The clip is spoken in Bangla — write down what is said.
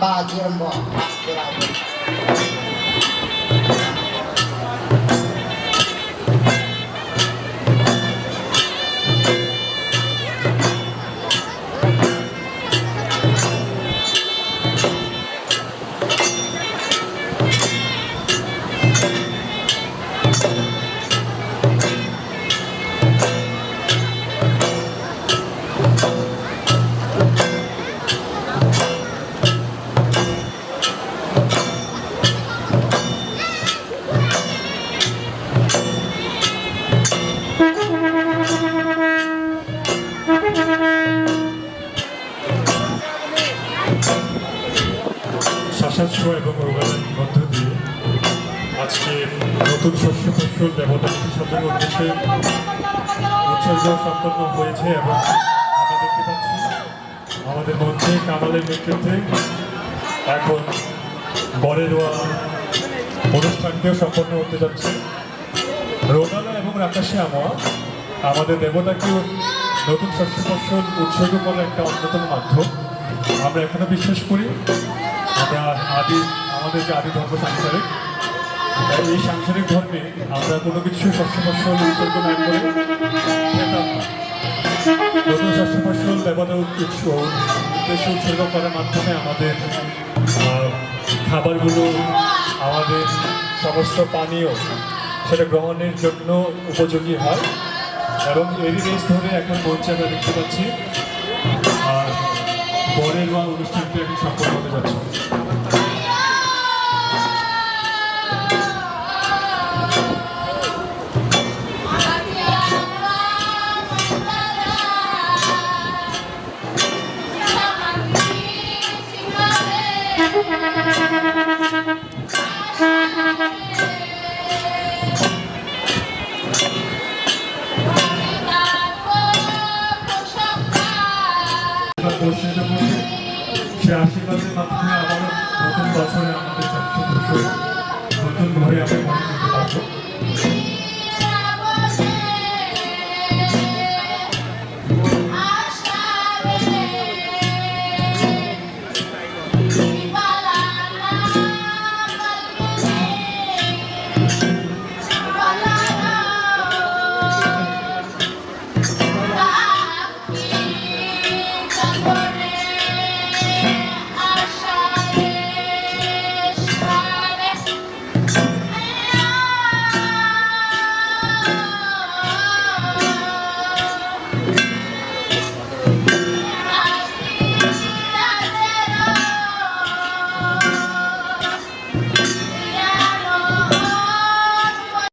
bagian bawah. শাসাচ্ছ এবং রোগানের মধ্য দিয়ে আজকে নতুন শস্য ফসল দেবতা বিসর্জনের উদ্দেশ্যে উৎসর্গ সম্পন্ন হয়েছে এবং আমরা দেখতে পাচ্ছি আমাদের মঞ্চে কামালের নেতৃত্বে এখন বরে দেওয়া অনুষ্ঠানটিও সম্পন্ন হতে যাচ্ছে। রোগালা এবং রাকাশে আমাদের দেবতাকেও নতুন শস্য ফসল উৎসর্গ করার একটা অন্যতম মাধ্যম। আমরা এখনো বিশ্বাস করি আমরা আমাদের যে আদি ধর্ম সাংসারিক, এই সাংসারিক ধর্মে আমরা কোনো কিছু শস্য ফসল উৎসর্গ না করে নতুন শস্য ফসল দেবতা উদ্দেশ্য উৎসর্গ করার মাধ্যমে আমাদের খাবারগুলো, আমাদের সমস্ত পানীয় সেটা গ্রহণের জন্য উপযোগী হয় এবং এরই রেস ধরে এখন মঞ্চে আমরা দেখতে পাচ্ছি আর বরের বা অনুষ্ঠানটি এখন সম্পন্ন হতে যাচ্ছে। সে আশীর্বাদের মাধ্যমে আবারও নতুন বছরে